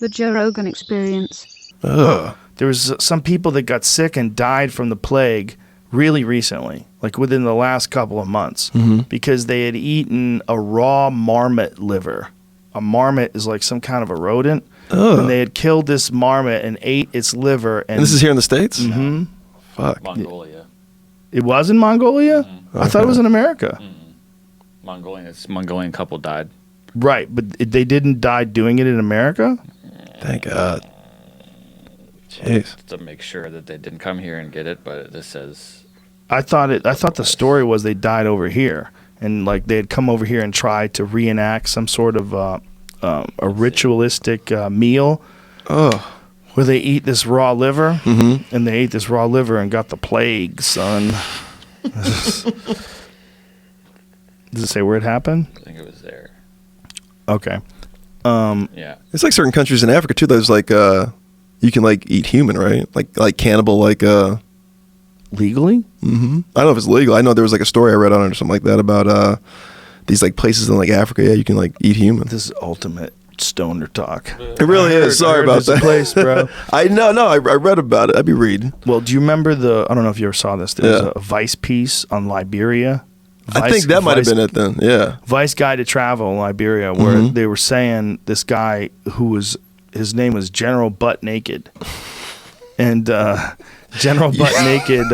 The Joe Rogan Experience. Ugh. There was some people that got sick and died from the plague really recently, like within the last couple of months, because they had eaten a raw marmot liver. A marmot is like some kind of a rodent. And they had killed this marmot and ate its liver. And this is here in the States? Mm-hmm. Fuck. Mongolia. It was in Mongolia? I thought it was in America. Mongolian couple died. Right, but they didn't die doing it in America? Thank God. Jeez. To make sure that they didn't come here and get it, but this says... I thought the story was they died over here. And like they had come over here and tried to reenact some sort of a ritualistic meal where they eat this raw liver, and they ate this raw liver and got the plague, son. Does it say where it happened? I think it was there. Okay. Yeah. It's like certain countries in Africa too. There's like you can like eat human, right? Like cannibal, like legally. I don't know if it's legal. I know there was like a story I read on it or something like that about these like places in like Africa. Yeah, you can like eat human. This is ultimate stoner talk. It really is. Sorry about that. Place, bro. I read about it. I'd be reading. Well, do you remember I don't know if you ever saw this. There's a Vice piece on Liberia. I think that might have been it then. Yeah. Vice Guide to Travel in Liberia, where they were saying this guy his name was General Butt Naked, and General Butt Naked,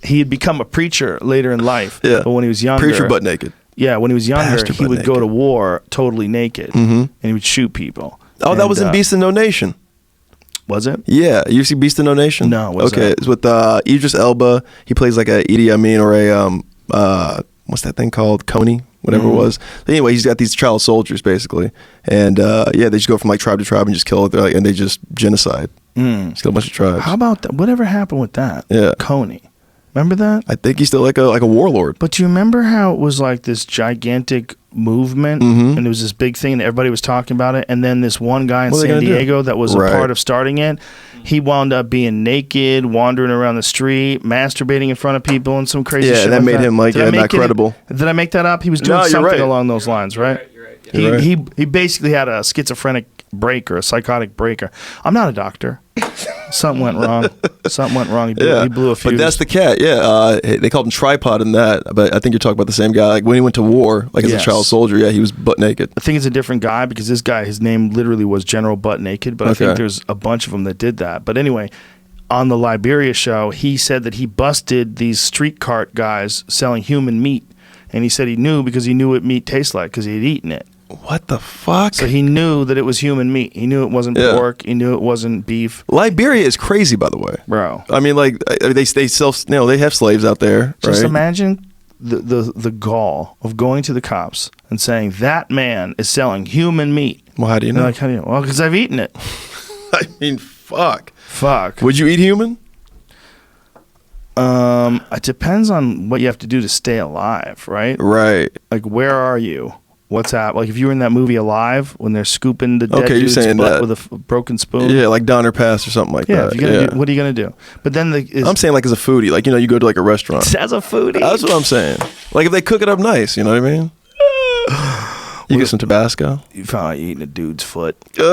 he had become a preacher later in life. Yeah. But when he was younger, Preacher Butt Naked. Yeah, when he was younger, Bastard he butt would go naked. to war totally naked, and he would shoot people. Oh, that was in Beast of No Nation. Was it? Yeah, you see Beast of No Nation? No, what's okay, that? it's with Idris Elba. He plays like a Idi Amin or a what's that thing called? Coney, whatever it was. But anyway, he's got these child soldiers basically, and they just go from like tribe to tribe and just kill it. And they just genocide. Just kill a bunch of tribes. How about that? Whatever happened with that? Yeah. Coney. Remember that? I think he's still like a warlord. But do you remember how it was like this gigantic movement, and there was this big thing and everybody was talking about it, and then this one guy in San Diego that was a part of starting it, he wound up being naked, wandering around the street, masturbating in front of people and some crazy shit. Yeah, that made him like not credible. Did I make that up? He was doing something along those lines, right? You're right. He basically had a schizophrenic break or a psychotic break. I'm not a doctor. Something went wrong. He blew a fuse. But that's the cat. Yeah, they called him Tripod in that. But I think you're talking about the same guy. Like when he went to war, like as a child soldier, yeah, he was butt naked. I think it's a different guy because this guy, his name literally was General Butt Naked. But I think there's a bunch of them that did that. But anyway, on the Liberia show, he said that he busted these street cart guys selling human meat, and he said he knew because he knew what meat tastes like because he had eaten it. What the fuck? So he knew that it was human meat. He knew it wasn't pork. He knew it wasn't beef. Liberia is crazy, by the way, bro. I mean, like they sell, they have slaves out there. Just right? imagine the gall of going to the cops and saying that man is selling human meat. Well, how do you know? Like, how do you know? Well, because I've eaten it. I mean, fuck. Would you eat human? It depends on what you have to do to stay alive, right? Right. Like, where are you? What's that? Like, if you were in that movie Alive, when they're scooping the dead dude's butt with a broken spoon? Yeah, like Donner Pass or something like that. If you're gonna do, what are you going to do? But then I'm saying like as a foodie. Like, you go to like a restaurant. As a foodie? That's what I'm saying. Like if they cook it up nice, you know what I mean? You get some Tabasco. You found out you eating a dude's foot. You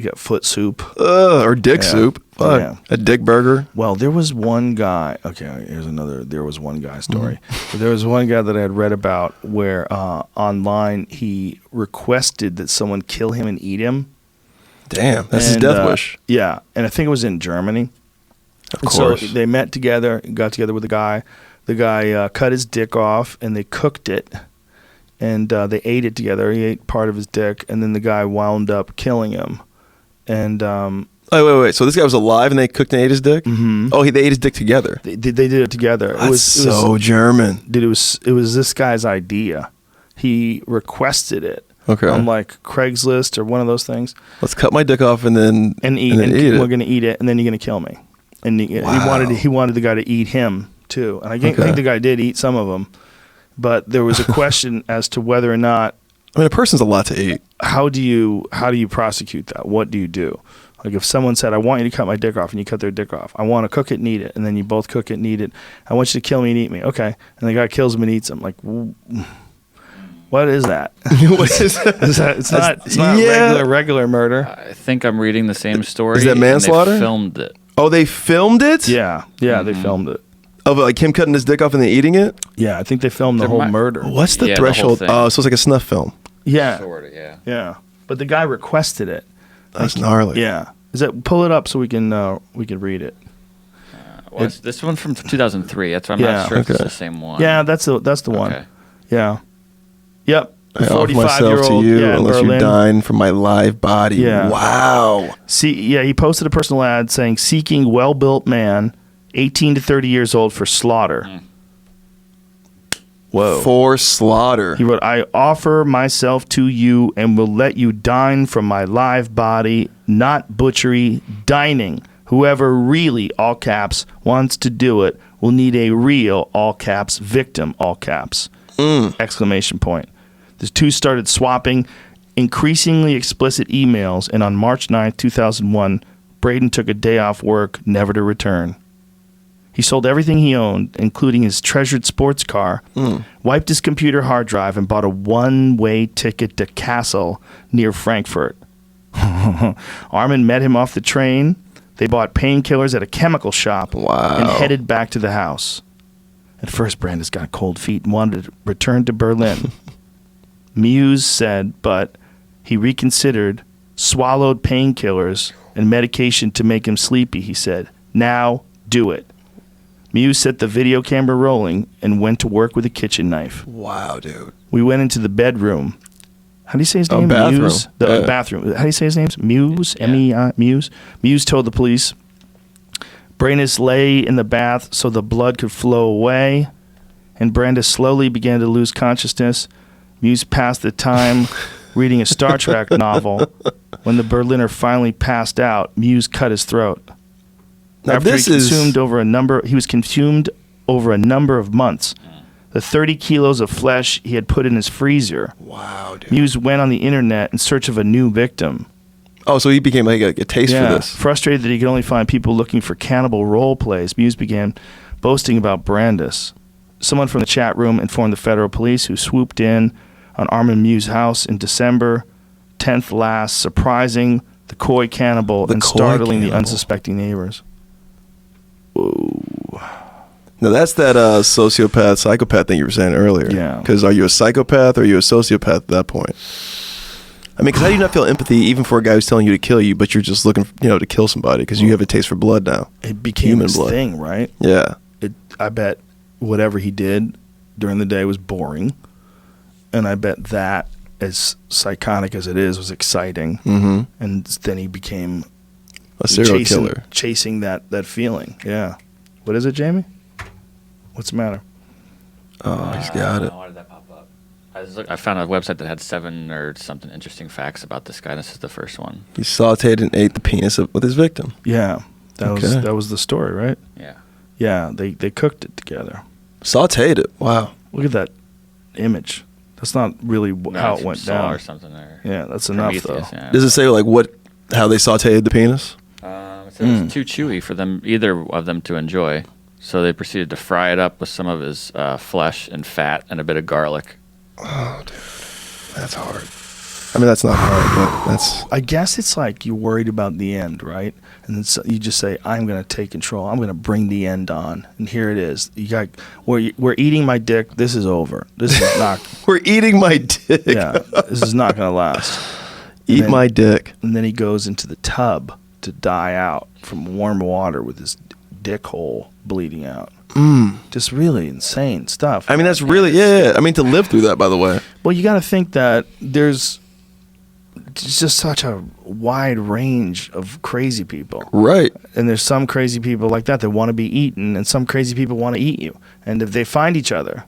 got foot soup. Or dick soup. Fuck. Yeah. A dick burger. Well, there was one guy. Okay, here's another. There was one guy story. There was one guy that I had read about where online he requested that someone kill him and eat him. Damn, that's his death wish. Yeah, and I think it was in Germany. Of course. So they met together, got together with the guy. The guy cut his dick off and they cooked it. And they ate it together. He ate part of his dick, and then the guy wound up killing him. And wait. So this guy was alive, and they cooked and ate his dick? Mm-hmm. Oh, they ate his dick together. They did it together. That's so German. Dude, it was this guy's idea. He requested it. Okay. On like Craigslist or one of those things. Let's cut my dick off and then eat it. We're gonna eat it, and then you're gonna kill me. And he wanted the guy to eat him too. And I think the guy did eat some of them. But there was a question as to whether or not. I mean, a person's a lot to eat. How do you prosecute that? What do you do? Like if someone said, "I want you to cut my dick off," and you cut their dick off, I want to cook it and eat it, and then you both cook it and eat it. I want you to kill me and eat me. Okay, and the guy kills him and eats him. Like, What is that? What is that? It's not regular murder. I think I'm reading the same story. Is that manslaughter? And they filmed it. Oh, they filmed it? Yeah, they filmed it. Of like him cutting his dick off and then eating it? Yeah, I think they filmed the whole murder. What's the Yeah, the threshold? whole thing. Oh, so it's like a snuff film. Yeah, Sort of, yeah. yeah. But the guy requested it. That's gnarly. Yeah. Pull it up so we can read it. Well, this one's from 2003. That's why I'm not sure if it's the same one. Yeah, that's the one. Okay. Yeah. Yep. I offer myself to you unless you dine from my live body. Yeah. Wow. He posted a personal ad saying, seeking well-built man, 18 to 30 years old for slaughter. Whoa. For slaughter. He wrote, I offer myself to you and will let you dine from my live body, not butchery, dining. Whoever really, all caps, wants to do it will need a real, all caps, victim, all caps, exclamation point. The two started swapping increasingly explicit emails, and on March 9th, 2001, Braden took a day off work, never to return. He sold everything he owned, including his treasured sports car, wiped his computer hard drive, and bought a one-way ticket to Kassel near Frankfurt. Armin met him off the train. They bought painkillers at a chemical shop and headed back to the house. At first, Brandis got cold feet and wanted to return to Berlin. Meiwes said, but he reconsidered, swallowed painkillers and medication to make him sleepy, he said. Now, do it. Meiwes set the video camera rolling and went to work with a kitchen knife. Wow, dude. We went into the bedroom. How do you say his name? Bathroom. Meiwes? The bathroom. How do you say his name? Meiwes? Yeah. M-E-I, Meiwes? Meiwes told the police. Brandis lay in the bath so the blood could flow away, and Brandis slowly began to lose consciousness. Meiwes passed the time reading a Star Trek novel. When the Berliner finally passed out, Meiwes cut his throat. Now After he was consumed over a number of months. The 30 kilos of flesh he had put in his freezer. Wow, dude. Meiwes went on the internet in search of a new victim. Oh, so he became like a taste for this. Frustrated that he could only find people looking for cannibal role plays, Meiwes began boasting about Brandis. Someone from the chat room informed the federal police, who swooped in on Armin Meiwes' house in December 10th last, surprising the coy cannibal and startling the unsuspecting neighbors. Whoa. Now that's that sociopath, psychopath thing you were saying earlier. Yeah. Because are you a psychopath or are you a sociopath at that point? I mean, because how do you not feel empathy even for a guy who's telling you to kill you, but you're just looking, to kill somebody because you have a taste for blood now? It became Human his blood. thing, right? Yeah. I bet whatever he did during the day was boring, and I bet that, as psychotic as it is, was exciting. Mm-hmm. And then he became A serial killer. chasing that feeling. Yeah. What is it, Jamie? What's the matter? Oh, he's got it. Why did that pop up? I found a website that had 7 or something interesting facts about this guy. This is the first one. He sauteed and ate the penis with his victim. Yeah. That was the story, right? Yeah. Yeah, they cooked it together. Sauteed it. Wow. Look at that image. That's not really how it went Saw down. or something. Or Yeah, that's enough, though. Prometheus, yeah. Does it say how they sauteed the penis? It said it was too chewy for either of them to enjoy, so they proceeded to fry it up with some of his flesh and fat and a bit of garlic. Oh, dude, that's hard. I mean, that's not hard, but that's. I guess it's like you're worried about the end, right? And then you just say, "I'm going to take control. I'm going to bring the end on." And here it is. We're eating my dick. This is over. This is not. We're eating my dick. Yeah, this is not going to last. Eat my dick. And then he goes into the tub to die out from warm water with his dick hole bleeding out. Just really insane stuff. I mean, that's really yeah. I mean, to live through that, by the way. Well, you got to think that there's just such a wide range of crazy people. Right. And there's some crazy people like that want to be eaten, and some crazy people want to eat you. And if they find each other.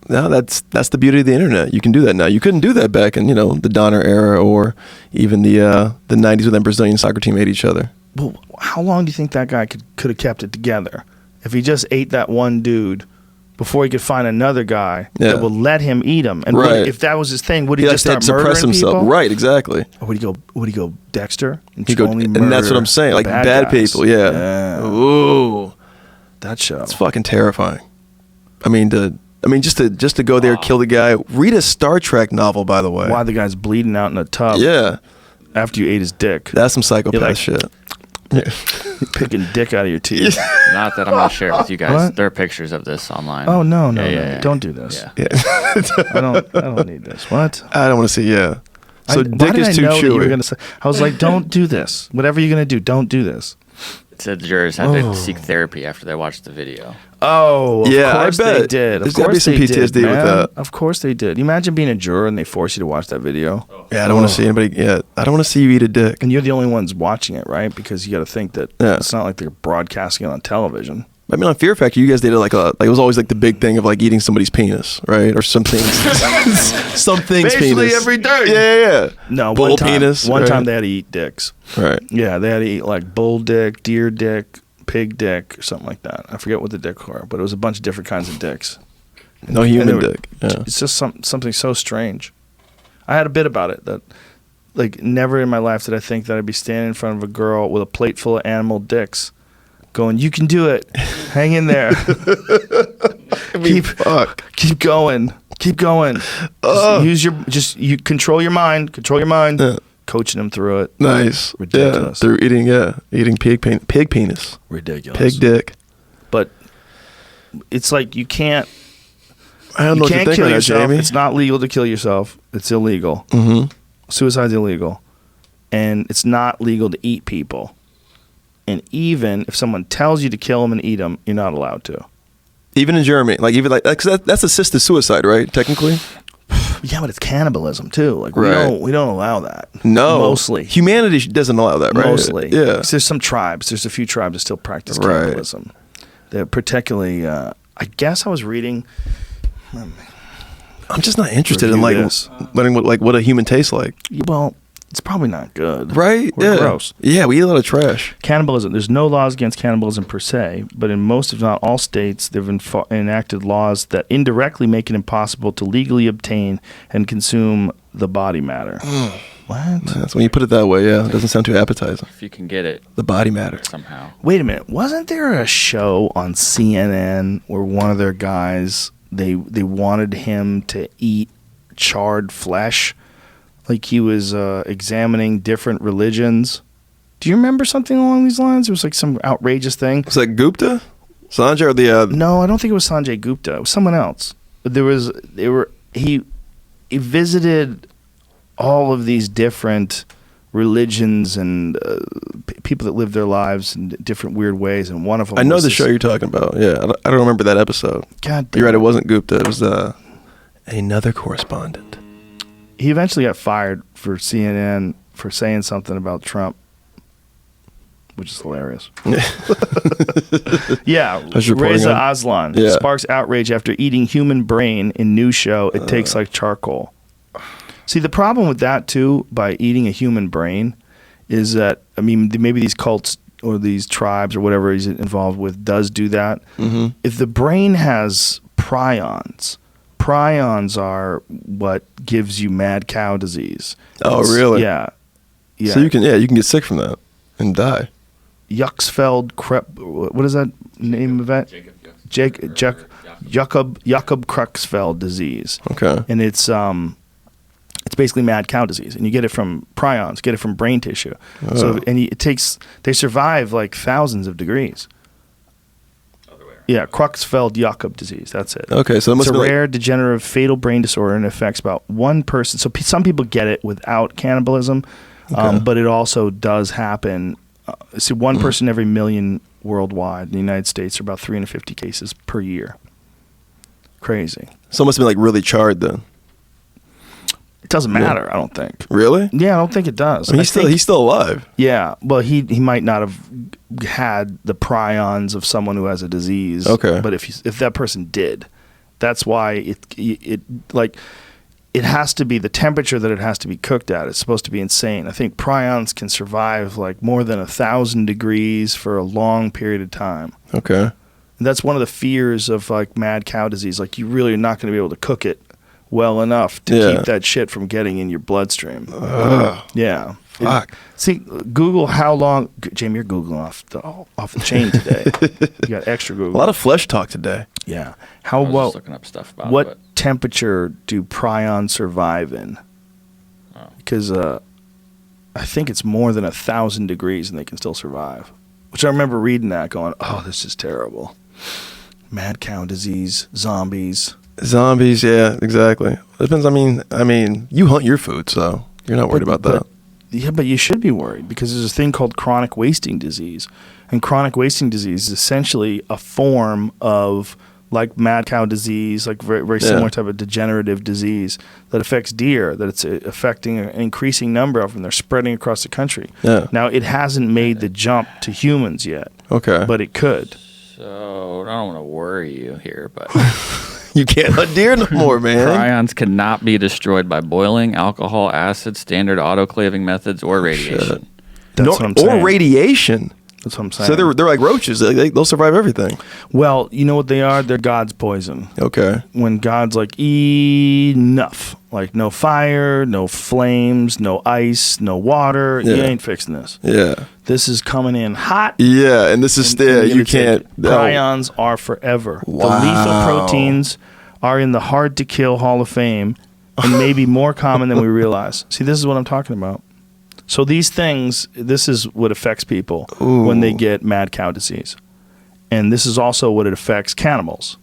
No, that's the beauty of the internet. You can do that now. You couldn't do that back in, the Donner era or even the 90s when that Brazilian soccer team ate each other. Well, how long do you think that guy could have kept it together? If he just ate that one dude before he could find another guy that would let him eat him. And if that was his thing, would he just start murdering people? Right, exactly. Or would he go Dexter? And that's what I'm saying. Like bad people, yeah. Ooh. That show. It's fucking terrifying. I mean, I mean, just to go there, kill the guy. Read a Star Trek novel, by the way. Why the guy's bleeding out in a tub? Yeah, after you ate his dick. that's some psychopath shit. Yeah. Picking dick out of your teeth. Not that I'm gonna share it with you guys. What? There are pictures of this online. Oh no, Yeah. don't do this. Yeah. I don't need this. What? I don't want to see. Yeah. So why dick did is I too know that you were chewy. gonna say? I was like, don't do this. Whatever you're gonna do, don't do this. It said the jurors had to seek therapy after they watched the video. Oh, of Yeah, I course they bet. did. Of There's gotta be course some they PTSD did, with man. that. Of course they did. You imagine being a juror and they force you to watch that video. Yeah, I don't want to see anybody. Yeah, I don't want to see you eat a dick. And you're the only ones watching it, right? Because you got to think that it's not like they're broadcasting it on television. I mean, on Fear Factor, you guys did it like it was always like the big thing of like eating somebody's penis, right? Or something. Something's Basically penis. every day. Yeah. No, Bull one time, penis. One right? time they had to eat dicks. Right. Yeah, they had to eat like bull dick, deer dick, pig dick, or something like that. I forget what the dicks were, but it was a bunch of different kinds of dicks. No human dick. Yeah. It's just something so strange. I had a bit about it that, like, never in my life did I think that I'd be standing in front of a girl with a plate full of animal dicks, going, "You can do it. Hang in there. Keep going. Keep going. You control your mind. Control your mind." Yeah. Coaching them through it. Nice. Ridiculous. Yeah. Through eating pig penis. Ridiculous. Pig dick. But it's like you can't. I don't know You what to can't think kill of that, yourself. Jamie. It's not legal to kill yourself. It's illegal. Mm-hmm. Suicide's illegal. And it's not legal to eat people. And even if someone tells you to kill them and eat them, you're not allowed to. Even in Germany, that's assisted suicide, right? Technically. Yeah, but it's cannibalism too. Like Right. we don't allow that. No. Mostly. Humanity doesn't allow that, right? Mostly. Yeah. 'Cause there's some tribes. There's a few tribes that still practice Right. cannibalism. They're particularly. I guess I was reading. I'm just not interested in Review this. learning what a human tastes like. Well, it's probably not good. Right? We're Yeah. gross. Yeah, we eat a lot of trash. Cannibalism. There's no laws against cannibalism per se, but in most, if not all states, they've enacted laws that indirectly make it impossible to legally obtain and consume the body matter. What? That's when you put it that way. Yeah, it doesn't sound too appetizing. If you can get it The body matter. somehow. Wait a minute. Wasn't there a show on CNN where one of their guys they wanted him to eat charred flesh, like he was examining different religions? Do you remember something along these lines? It was like some outrageous thing. Was that Gupta? Sanjay or the? No, I don't think it was Sanjay Gupta. It was someone else. But he visited all of these different religions and people that live their lives in different weird ways, and one of them I know was the this- show you're talking about. Yeah, I don't remember that episode. God damn You're right. it. It wasn't Gupta. It was another correspondent. He eventually got fired for CNN for saying something about Trump, which is hilarious. Yeah, was reporting Reza on- Aslan Yeah. sparks outrage after eating human brain in new show. It takes like charcoal. See, the problem with that too, by eating a human brain, is that maybe these cults or these tribes or whatever he's involved with does do that. Mm-hmm. If the brain has prions are what gives you mad cow disease. Oh, really? Yeah. Yeah. So you can get sick from that and die. What is that name of that? Jakob Creutzfeldt disease. Okay. And it's basically mad cow disease, and you get it from prions, get it from brain tissue. Oh. So they survive like thousands of degrees. Yeah, Creutzfeldt-Jakob disease. That's it. Okay, so it must it's be a like- rare degenerative fatal brain disorder and affects about one person. So some people get it without cannibalism, Okay. but it also does happen. One person every million worldwide in the United States, are about 350 cases per year. Crazy. So it must have been like really charred then. It doesn't matter, I don't think. Really? Yeah, I don't think it does. I mean, he's still alive. Yeah, well, he might not have had the prions of someone who has a disease. Okay. But if that person did, that's why it has to be the temperature that it has to be cooked at. It's supposed to be insane. I think prions can survive like more than 1,000 degrees for a long period of time. Okay. And that's one of the fears of like mad cow disease. Like you really are not going to be able to cook it well enough to Yeah. keep that shit from getting in your bloodstream. Yeah. Fuck. See, Google how long. Jamie, you're Googling off the chain today. You got extra Google. A lot of flesh talk today. Yeah. I was just looking up stuff about what it. temperature do prions survive in? Oh. Because I think it's more than 1,000 degrees and they can still survive. Which I remember reading that going, oh, this is terrible. Mad cow disease, zombies. Zombies, yeah, exactly. Depends. I mean, you hunt your food, so you're not worried about that. Yeah, but you should be worried because there's a thing called chronic wasting disease. And chronic wasting disease is essentially a form of like mad cow disease, like very similar type of degenerative disease that affects deer, that it's affecting an increasing number of them. They're spreading across the country. Yeah. Now, it hasn't made the jump to humans yet. Okay. But it could. So I don't want to worry you here, but You can't hunt deer no more, man. prions cannot be destroyed by boiling, alcohol, acid, standard autoclaving methods, or radiation. That's what I'm saying. Or radiation. That's what I'm saying. So they're like roaches. They'll survive everything. Well, you know what they are? They're God's poison. Okay. When God's like, enough. Like, no fire, no flames, no ice, no water. You Yeah. ain't fixing this. Yeah. This is coming in hot. Yeah, and this is still, you can't. Prions are forever. Wow. The lethal proteins are in the hard to kill Hall of Fame and maybe more common than we realize. See, this is what I'm talking about. So these things, this is what affects people when they get mad cow disease. And this is also what it affects cannibals.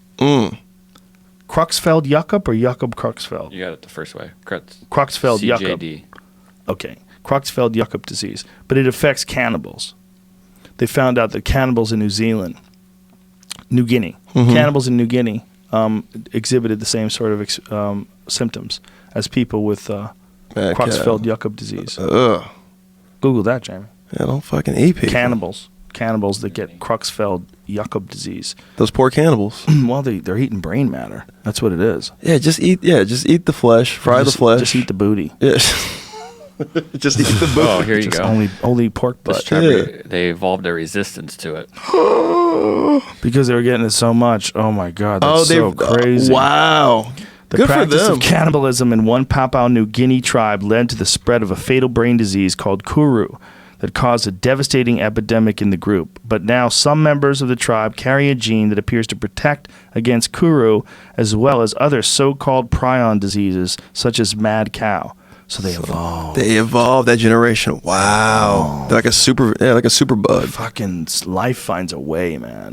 Creutzfeldt Jakob or Jakob Creutzfeldt? You got it the first way. Creutzfeldt Jakob. CJD. Okay. Creutzfeldt Jakob disease. But it affects cannibals. They found out that cannibals in New Guinea, cannibals in New Guinea exhibited the same sort of symptoms as people with Creutzfeldt Jakob disease. Ugh. Google that, Jamie. Yeah, don't fucking eat people. Cannibals that get Creutzfeldt Jakob disease. Those poor cannibals. Well, they're eating brain matter. That's what it is. Yeah, just eat the flesh. Fry the flesh. Just eat the booty. Yeah. Just eat the booty. Oh, here you Just go. only pork butt. They evolved a resistance to it. Because they were getting it so much. Oh my God, that's so crazy. Wow. The Good for practice them. of cannibalism in one Papua New Guinea tribe led to the spread of a fatal brain disease called kuru that caused a devastating epidemic in the group. But now some members of the tribe carry a gene that appears to protect against kuru as well as other so-called prion diseases such as mad cow. So they evolved. They evolved that generation. Wow. They're like a super bud. Fucking life finds a way, man.